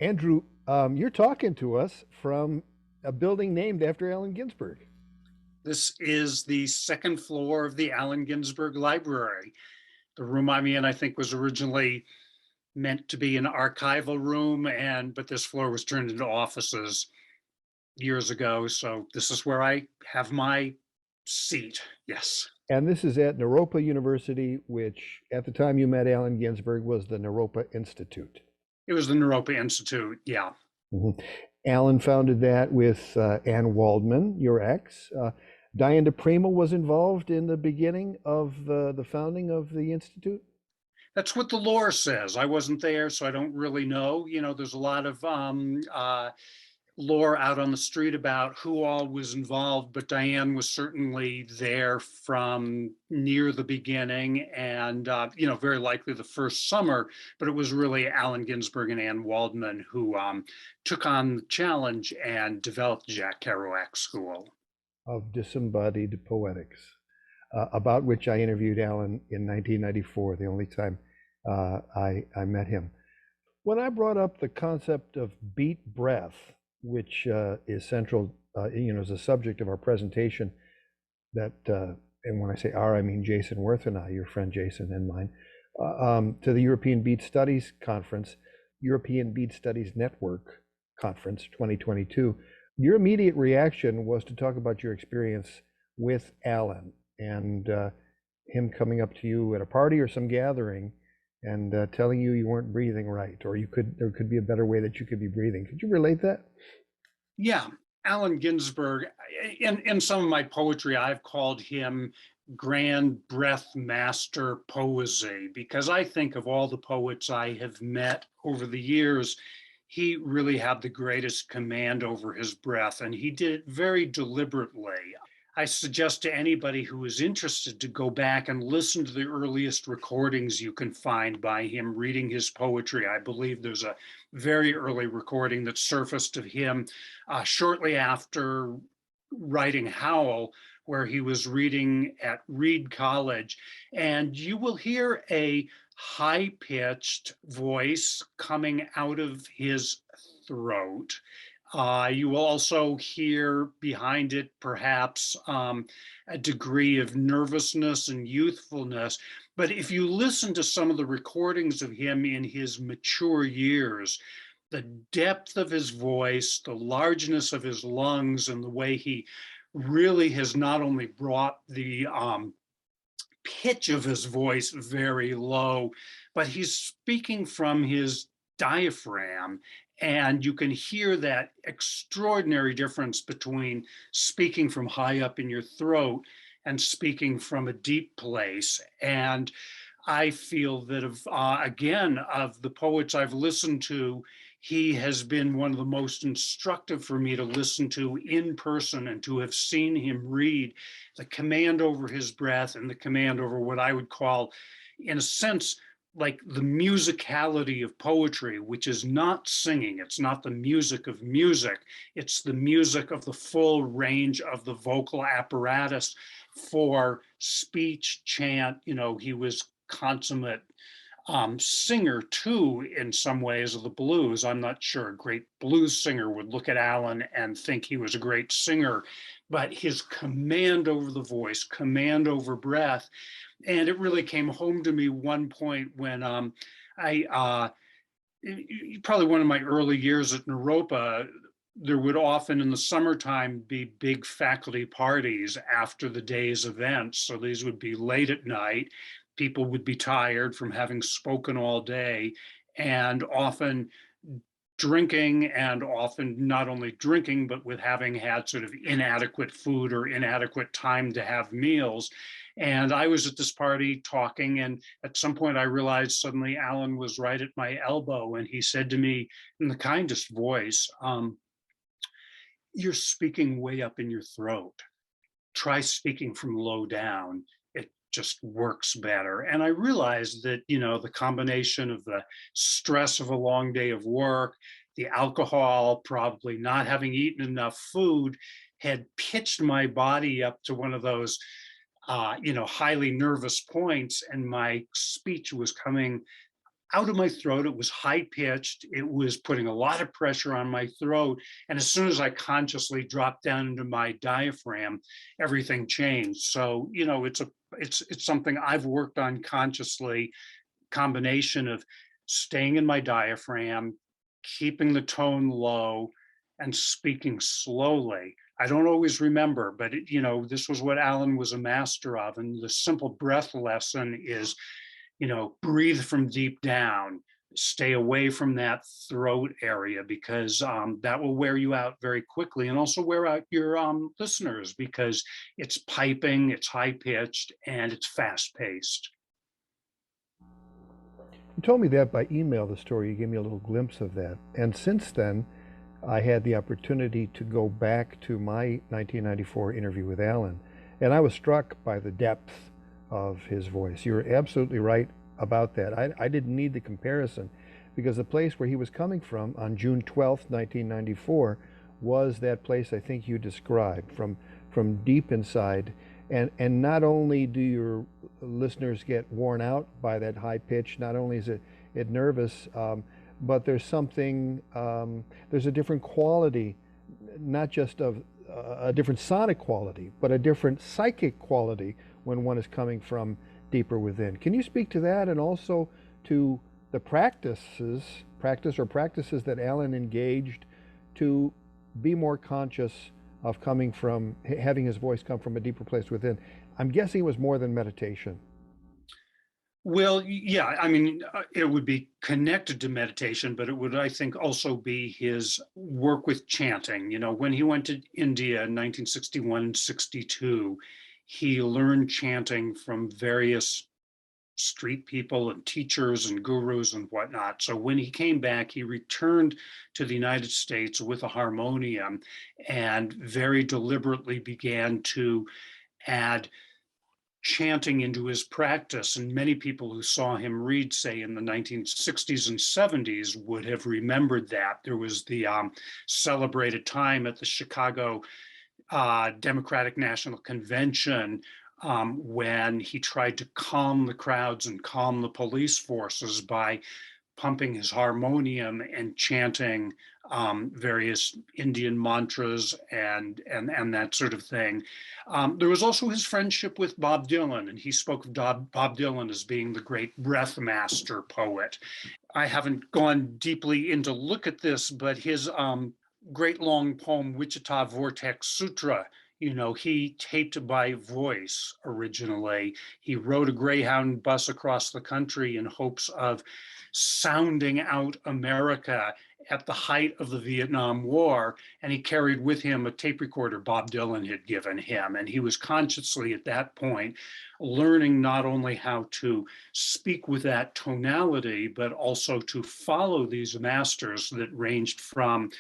Andrew, you're talking to us from a building named after Allen Ginsberg. This is the second floor of the Allen Ginsberg Library. The room I'm in, I think, was originally meant to be an archival room, but this floor was turned into offices years ago. So this is where I have my seat. Yes, And this is at Naropa University, which at the time you met Allen Ginsberg was the Naropa Institute. it was the Naropa Institute. Yeah, Mhm. Allen founded that with Ann Waldman, your ex. Diane DePrima was involved in the beginning of the founding of the Institute. that's what the lore says. I wasn't there, so I don't really know. There's a lot of lore out on the street about who all was involved, but Diane was certainly there from near the beginning and, very likely the first summer, but it was really Allen Ginsberg and Ann Waldman who took on the challenge and developed Jack Kerouac School. Of Disembodied Poetics, about which I interviewed Allen in 1994, the only time I met him. When I brought up the concept of beat breath, which is central, as a subject of our presentation, and when I say our, I mean Jason Worth and I, your friend Jason and mine, to the European Beat Studies Conference, European Beat Studies Network Conference 2022, your immediate reaction was to talk about your experience with Allen and him coming up to you at a party or some gathering and telling you weren't breathing right, or there could be a better way that you could be breathing. Could you relate that? Yeah, Allen Ginsberg, in some of my poetry, I've called him grand breath master poesy because I think of all the poets I have met over the years, he really had the greatest command over his breath, and he did it very deliberately. I suggest to anybody who is interested to go back and listen to the earliest recordings you can find by him reading his poetry. I believe there's a very early recording that surfaced of him shortly after writing Howl, where he was reading at Reed College. And you will hear a high pitched voice coming out of his throat. You will also hear behind it perhaps a degree of nervousness and youthfulness. But if you listen to some of the recordings of him in his mature years, the depth of his voice, the largeness of his lungs, and the way he really has not only brought the pitch of his voice very low, but he's speaking from his diaphragm. And you can hear that extraordinary difference between speaking from high up in your throat and speaking from a deep place. And I feel that again, of the poets I've listened to, he has been one of the most instructive for me to listen to in person and to have seen him read. The command over his breath and the command over what I would call, in a sense, like the musicality of poetry, which is not singing. It's not the music of music. It's the music of the full range of the vocal apparatus for speech, chant. He was consummate singer too, in some ways, of the blues. I'm not sure a great blues singer would look at Allen and think he was a great singer, but his command over the voice, command over breath. And it really came home to me one point when probably one of my early years at Naropa, there would often in the summertime be big faculty parties after the day's events. So these would be late at night. People would be tired from having spoken all day and often drinking, and often not only drinking, but with having had sort of inadequate food or inadequate time to have meals. And I was at this party talking, and at some point I realized suddenly Allen was right at my elbow, and he said to me in the kindest voice, "You're speaking way up in your throat. Try speaking from low down. It just works better." And I realized that, the combination of the stress of a long day of work, the alcohol, probably not having eaten enough food, had pitched my body up to one of those, highly nervous points, and my speech was coming out of my throat. It was high pitched. It was putting a lot of pressure on my throat. And as soon as I consciously dropped down into my diaphragm, everything changed. So, it's something I've worked on consciously, combination of staying in my diaphragm, keeping the tone low, and speaking slowly. I don't always remember, but this was what Alan was a master of. And the simple breath lesson is, breathe from deep down, stay away from that throat area, because that will wear you out very quickly, and also wear out your listeners, because it's piping, it's high pitched, and it's fast paced. You told me that by email, the story. You gave me a little glimpse of that. And since then, I had the opportunity to go back to my 1994 interview with Alan, and I was struck by the depth of his voice. You're absolutely right about that. I didn't need the comparison, because the place where he was coming from on June 12th, 1994, was that place I think you described, from deep inside. And not only do your listeners get worn out by that high pitch, not only is it nervous, but there's something, there's a different quality, not just of a different sonic quality, but a different psychic quality when one is coming from deeper within. Can you speak to that, and also to the practices that Alan engaged to be more conscious of coming from, having his voice come from a deeper place within? I'm guessing it was more than meditation. Well, yeah, I mean, it would be connected to meditation, but it would, I think, also be his work with chanting. When he went to India in 1961 and 62, he learned chanting from various street people and teachers and gurus and whatnot. So when he came back, he returned to the United States with a harmonium and very deliberately began to add chanting into his practice. And many people who saw him read, say, in the 1960s and 70s, would have remembered that. There was the celebrated time at the Chicago Democratic National Convention when he tried to calm the crowds and calm the police forces by pumping his harmonium and chanting various Indian mantras and that sort of thing. There was also his friendship with Bob Dylan, and he spoke of Bob Dylan as being the great breath master poet. I haven't gone deeply into look at this, but his great long poem, Wichita Vortex Sutra, he taped by voice originally. He rode a Greyhound bus across the country in hopes of sounding out America at the height of the Vietnam War, and he carried with him a tape recorder Bob Dylan had given him. And he was consciously at that point learning not only how to speak with that tonality, but also to follow these masters that ranged from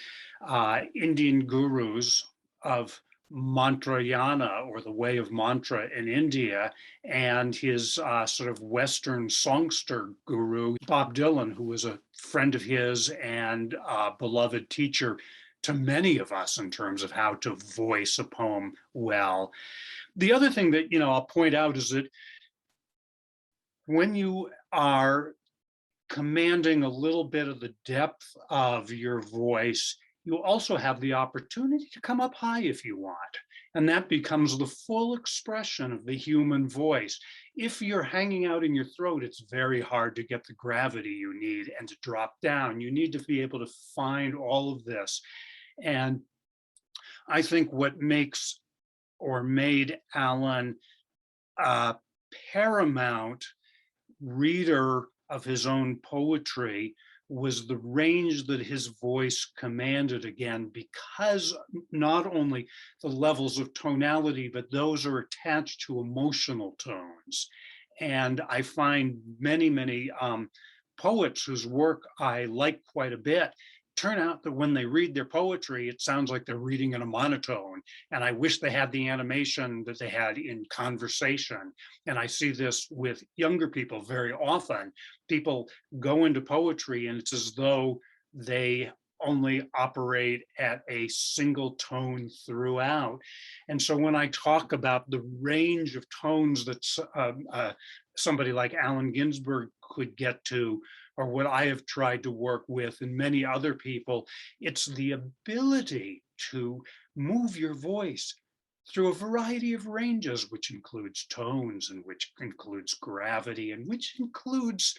Indian gurus of Mantrayana, or the way of mantra in India, and his sort of Western songster guru, Bob Dylan, who was a friend of his and a beloved teacher to many of us in terms of how to voice a poem well. The other thing that, I'll point out is that when you are commanding a little bit of the depth of your voice, you also have the opportunity to come up high if you want. And that becomes the full expression of the human voice. If you're hanging out in your throat, it's very hard to get the gravity you need and to drop down. You need to be able to find all of this. And I think what makes or made Alan a paramount reader of his own poetry was the range that his voice commanded, again, because not only the levels of tonality, but those are attached to emotional tones. And I find many poets whose work I like quite a bit turn out that when they read their poetry, it sounds like they're reading in a monotone. And I wish they had the animation that they had in conversation. And I see this with younger people very often. People go into poetry and it's as though they only operate at a single tone throughout. And so when I talk about the range of tones that somebody like Allen Ginsberg could get to or what I have tried to work with and many other people, it's the ability to move your voice through a variety of ranges, which includes tones and which includes gravity and which includes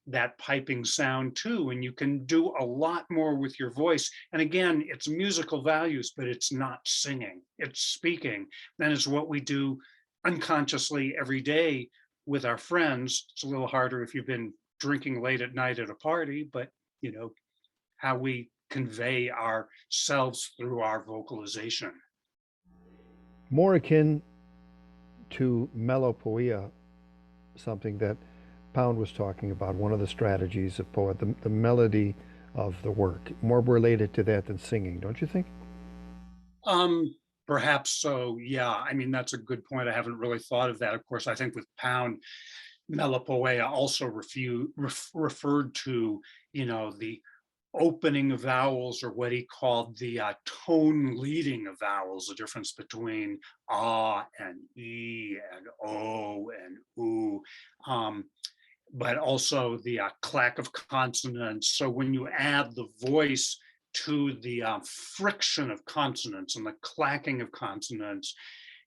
that piping sound too. And you can do a lot more with your voice. And again, it's musical values, but it's not singing, it's speaking. And it's what we do unconsciously every day with our friends. It's a little harder if you've been drinking late at night at a party, but you know, how we convey ourselves through our vocalization. More akin to melopoeia, something that Pound was talking about, one of the strategies of poet, the melody of the work, more related to that than singing, don't you think? Um, Perhaps so. Yeah. I mean, that's a good point. I haven't really thought of that. Of course, I think with Pound, Melopoeia also referred to, the opening of vowels, or what he called the tone leading of vowels, the difference between ah and e and o and oo. Um, but also the clack of consonants. So when you add the voice to the friction of consonants and the clacking of consonants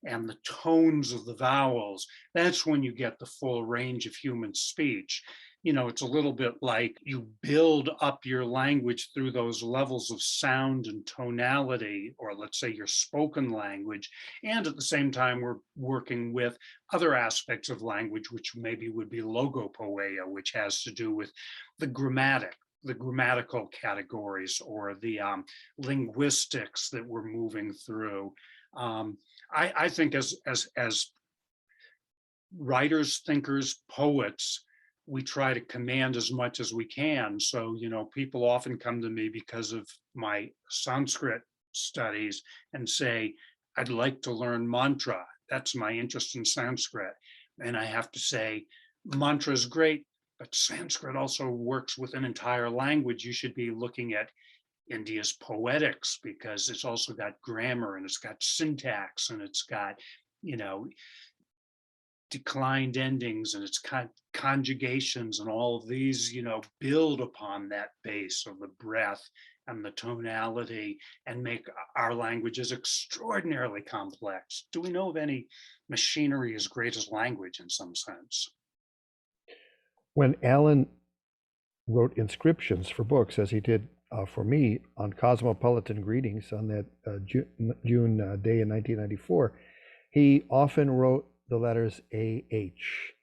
and the tones of the vowels, that's when you get the full range of human speech. It's a little bit like you build up your language through those levels of sound and tonality, or let's say your spoken language. And at the same time, we're working with other aspects of language, which maybe would be logopoeia, which has to do with the the grammatical categories, or the linguistics that we're moving through. I think as writers, thinkers, poets, we try to command as much as we can. So, people often come to me because of my Sanskrit studies and say, I'd like to learn mantra. That's my interest in Sanskrit. And I have to say, mantra is great, but Sanskrit also works with an entire language. You should be looking at India's poetics, because it's also got grammar and it's got syntax and it's got, you know, declined endings and its conjugations, and all of these, build upon that base of the breath and the tonality and make our languages extraordinarily complex. Do we know of any machinery as great as language in some sense? When Allen wrote inscriptions for books, as he did for me on Cosmopolitan Greetings on that June day in 1994, he often wrote the letters AH.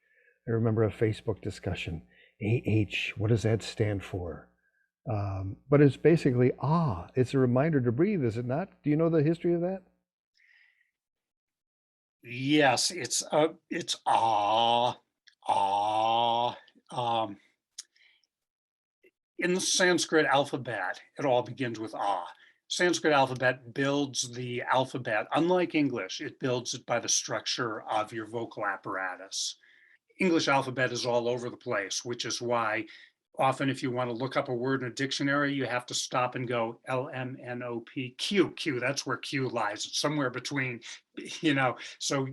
I remember a Facebook discussion. AH, what does that stand for? But it's basically ah. It's a reminder to breathe, is it not? Do you know the history of that? Yes, it's ah, ah. Um, in the Sanskrit alphabet, it all begins with ah. Sanskrit alphabet builds the alphabet, unlike English, it builds it by the structure of your vocal apparatus. English alphabet is all over the place, which is why often if you want to look up a word in a dictionary, you have to stop and go LMNOP Q. Q, that's where Q lies. It's somewhere between, So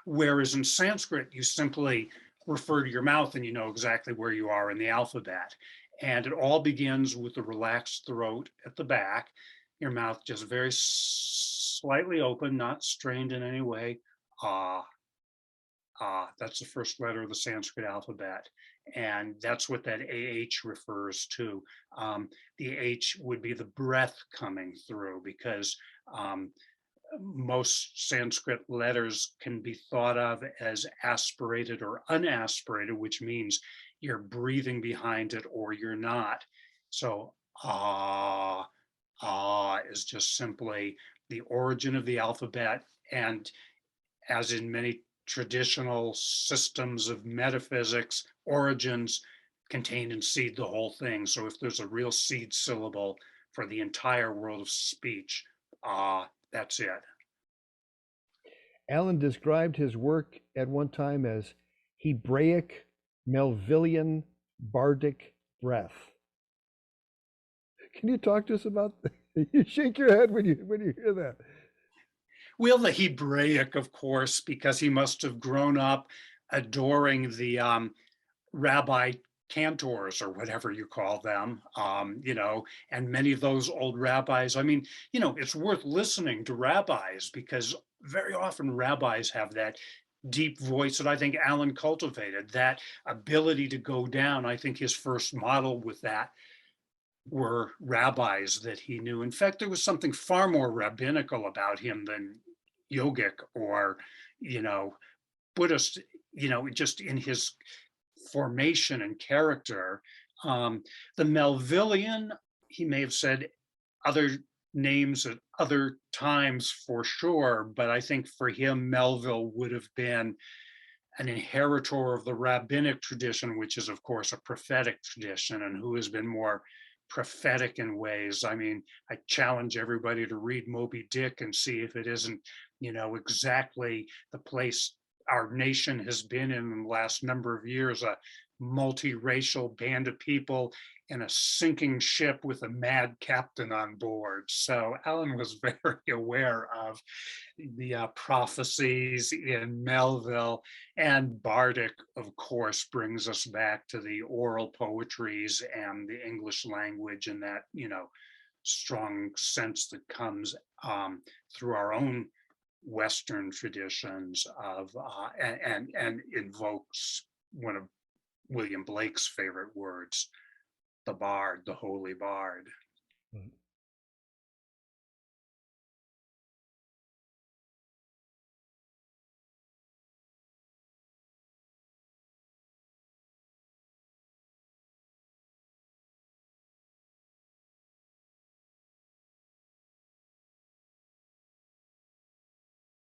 whereas in Sanskrit, you simply refer to your mouth and you know exactly where you are in the alphabet. And it all begins with the relaxed throat at the back, your mouth just very slightly open, not strained in any way. Ah, ah, that's the first letter of the Sanskrit alphabet. And that's what that AH refers to. The H would be the breath coming through, because most Sanskrit letters can be thought of as aspirated or unaspirated, which means you're breathing behind it or you're not. So ah, ah is just simply the origin of the alphabet. And as in many traditional systems of metaphysics, origins contain and seed the whole thing. So if there's a real seed syllable for the entire world of speech, that's it. Allen described his work at one time as Hebraic, Melvillian, Bardic breath. Can you talk to us about that? You shake your head when you hear that. Well, the Hebraic, of course, because he must have grown up adoring the Rabbi cantors or whatever you call them, and many of those old rabbis. I mean, it's worth listening to rabbis because very often rabbis have that deep voice that I think Allen cultivated, that ability to go down. I think his first model with that were rabbis that he knew. In fact, there was something far more rabbinical about him than yogic or, you know, Buddhist, just in his formation and character. Um, the Melvillian, he may have said other names at other times for sure, but I think for him, Melville would have been an inheritor of the rabbinic tradition, which is, of course, a prophetic tradition, and who has been more prophetic in ways. I mean, I challenge everybody to read Moby Dick and see if it isn't, exactly the place our nation has been in the last number of years, a multiracial band of people in a sinking ship with a mad captain on board. So Alan was very aware of the prophecies in Melville, and Bardic, of course, brings us back to the oral poetries and the English language and that, strong sense that comes through our own Western traditions of and invokes one of William Blake's favorite words, the bard, the holy bard.